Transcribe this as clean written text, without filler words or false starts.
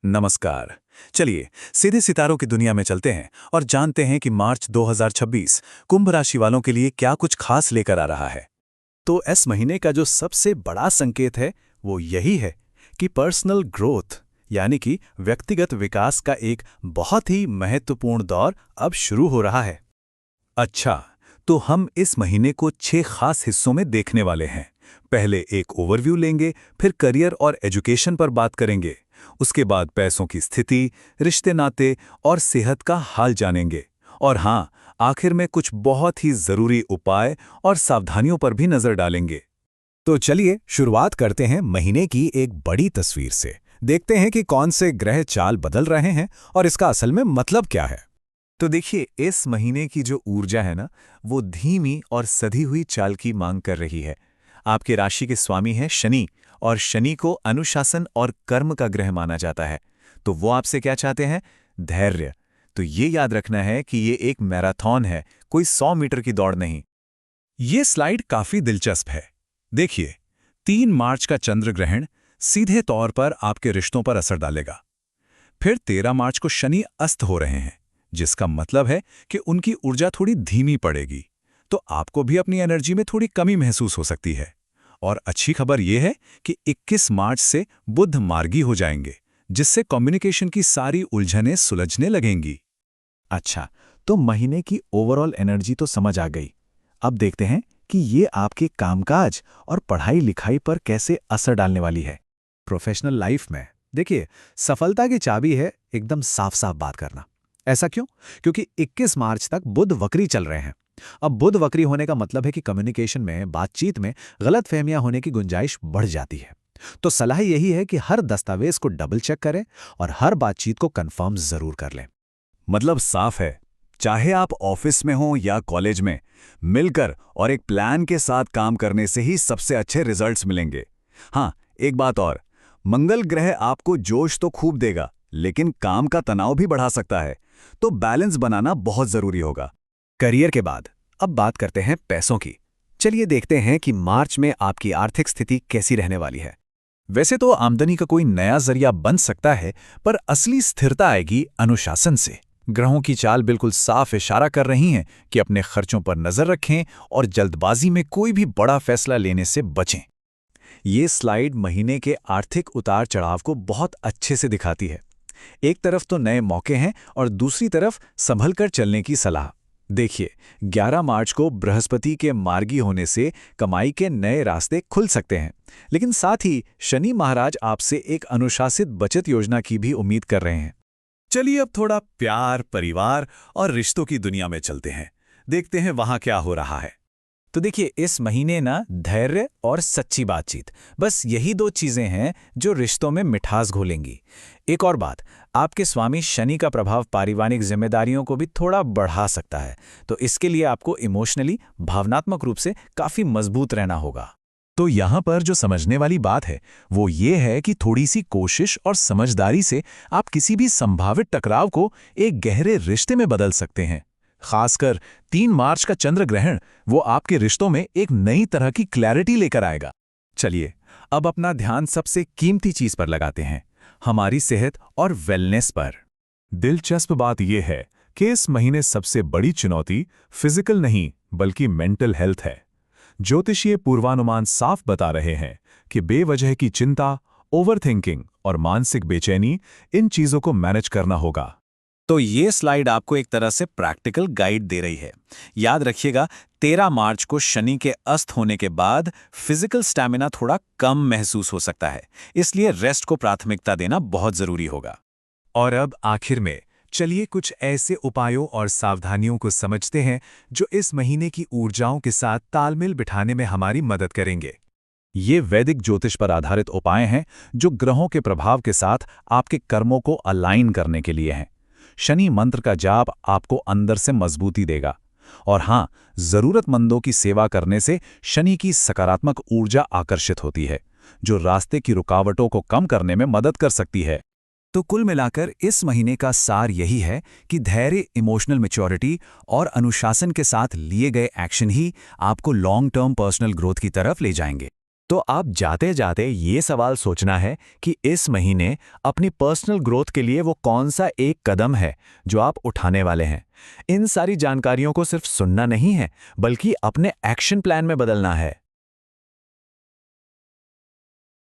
नमस्कार। चलिए सीधे सितारों की दुनिया में चलते हैं और जानते हैं कि मार्च 2026 कुंभ राशि वालों के लिए क्या कुछ खास लेकर आ रहा है। तो इस महीने का जो सबसे बड़ा संकेत है वो यही है कि पर्सनल ग्रोथ यानी कि व्यक्तिगत विकास का एक बहुत ही महत्वपूर्ण दौर अब शुरू हो रहा है। अच्छा, तो हम इस महीने को 6 खास हिस्सों में देखने वाले हैं। पहले एक ओवरव्यू लेंगे, फिर करियर और एजुकेशन पर बात करेंगे। उसके बाद पैसों की स्थिति, रिश्ते नाते और सेहत का हाल जानेंगे। और हाँ, आखिर में कुछ बहुत ही जरूरी उपाय और सावधानियों पर भी नजर डालेंगे। तो चलिए शुरुआत करते हैं महीने की एक बड़ी तस्वीर से। देखते हैं कि कौन से ग्रह चाल बदल रहे हैं और इसका असल में मतलब क्या है। तो देखिए, इस महीने की जो ऊर्जा है ना, वो धीमी और सधी हुई चाल की मांग कर रही है। आपके राशि के स्वामी है शनि, और शनि को अनुशासन और कर्म का ग्रह माना जाता है। तो वो आपसे क्या चाहते हैं? धैर्य। तो ये याद रखना है कि ये एक मैराथन है, कोई 100 मीटर की दौड़ नहीं। ये स्लाइड काफी दिलचस्प है। देखिए, 3 मार्च का चंद्र ग्रहण सीधे तौर पर आपके रिश्तों पर असर डालेगा। फिर 13 मार्च को शनि अस्त हो रहे हैं, जिसका मतलब है कि उनकी ऊर्जा थोड़ी धीमी पड़ेगी। तो आपको भी अपनी एनर्जी में थोड़ी कमी महसूस हो सकती है। और अच्छी खबर यह है कि 21 मार्च से बुध मार्गी हो जाएंगे, जिससे कम्युनिकेशन की सारी उलझनें सुलझने लगेंगी। अच्छा, तो महीने की ओवरऑल एनर्जी तो समझ आ गई। अब देखते हैं कि ये आपके कामकाज और पढ़ाई लिखाई पर कैसे असर डालने वाली है। प्रोफेशनल लाइफ में देखिए, सफलता की चाबी है एकदम साफ साफ बात करना। ऐसा क्यों? क्योंकि 21 मार्च तक बुध वक्री चल रहे हैं। अब बुध वक्री होने का मतलब है कि कम्युनिकेशन में, बातचीत में गलतफहमियां होने की गुंजाइश बढ़ जाती है। तो सलाह यही है कि हर दस्तावेज को डबल चेक करें और हर बातचीत को कंफर्म जरूर कर लें। मतलब साफ है, चाहे आप ऑफिस में हो या कॉलेज में, मिलकर और एक प्लान के साथ काम करने से ही सबसे अच्छे रिजल्ट्स मिलेंगे। हाँ, एक बात और, मंगल ग्रह आपको जोश तो खूब देगा, लेकिन काम का तनाव भी बढ़ा सकता है। तो बैलेंस बनाना बहुत जरूरी होगा। करियर के बाद अब बात करते हैं पैसों की। चलिए देखते हैं कि मार्च में आपकी आर्थिक स्थिति कैसी रहने वाली है। वैसे तो आमदनी का कोई नया जरिया बन सकता है, पर असली स्थिरता आएगी अनुशासन से। ग्रहों की चाल बिल्कुल साफ इशारा कर रही हैं कि अपने खर्चों पर नजर रखें और जल्दबाजी में कोई भी बड़ा फैसला लेने से बचें। ये स्लाइड महीने के आर्थिक उतार चढ़ाव को बहुत अच्छे से दिखाती है। एक तरफ तो नए मौके हैं और दूसरी तरफ संभल कर चलने की सलाह। देखिए, 11 मार्च को बृहस्पति के मार्गी होने से कमाई के नए रास्ते खुल सकते हैं, लेकिन साथ ही शनि महाराज आपसे एक अनुशासित बचत योजना की भी उम्मीद कर रहे हैं। चलिए अब थोड़ा प्यार, परिवार और रिश्तों की दुनिया में चलते हैं। देखते हैं वहां क्या हो रहा है। तो देखिए, इस महीने ना धैर्य और सच्ची बातचीत, बस यही 2 चीजें हैं जो रिश्तों में मिठास घोलेंगी। एक और बात, आपके स्वामी शनि का प्रभाव पारिवारिक जिम्मेदारियों को भी थोड़ा बढ़ा सकता है। तो इसके लिए आपको इमोशनली, भावनात्मक रूप से काफी मजबूत रहना होगा। तो यहाँ पर जो समझने वाली बात है वो ये है कि थोड़ी सी कोशिश और समझदारी से आप किसी भी संभावित टकराव को एक गहरे रिश्ते में बदल सकते हैं। खासकर 3 मार्च का चंद्र ग्रहण वो आपके रिश्तों में एक नई तरह की क्लैरिटी लेकर आएगा। चलिए अब अपना ध्यान सबसे कीमती चीज पर लगाते हैं, हमारी सेहत और वेलनेस पर। दिलचस्प बात यह है कि इस महीने सबसे बड़ी चुनौती फिजिकल नहीं बल्कि मेंटल हेल्थ है। ज्योतिषीय पूर्वानुमान साफ बता रहे हैं कि बेवजह की चिंता, ओवरथिंकिंग और मानसिक बेचैनी, इन चीजों को मैनेज करना होगा। तो ये स्लाइड आपको एक तरह से प्रैक्टिकल गाइड दे रही है। याद रखिएगा, 13 मार्च को शनि के अस्त होने के बाद फिजिकल स्टैमिना थोड़ा कम महसूस हो सकता है, इसलिए रेस्ट को प्राथमिकता देना बहुत जरूरी होगा। और अब आखिर में चलिए कुछ ऐसे उपायों और सावधानियों को समझते हैं जो इस महीने की ऊर्जाओं के साथ तालमेल बिठाने में हमारी मदद करेंगे। ये वैदिक ज्योतिष पर आधारित उपाय हैं जो ग्रहों के प्रभाव के साथ आपके कर्मों को अलाइन करने के लिए हैं। शनि मंत्र का जाप आपको अंदर से मजबूती देगा। और हाँ, जरूरतमंदों की सेवा करने से शनि की सकारात्मक ऊर्जा आकर्षित होती है, जो रास्ते की रुकावटों को कम करने में मदद कर सकती है। तो कुल मिलाकर इस महीने का सार यही है कि धैर्य, इमोशनल मैच्योरिटी और अनुशासन के साथ लिए गए एक्शन ही आपको लॉन्ग टर्म पर्सनल ग्रोथ की तरफ ले जाएंगे। तो आप जाते जाते ये सवाल सोचना है कि इस महीने अपनी पर्सनल ग्रोथ के लिए वो कौन सा एक कदम है जो आप उठाने वाले हैं। इन सारी जानकारियों को सिर्फ सुनना नहीं है, बल्कि अपने एक्शन प्लान में बदलना है।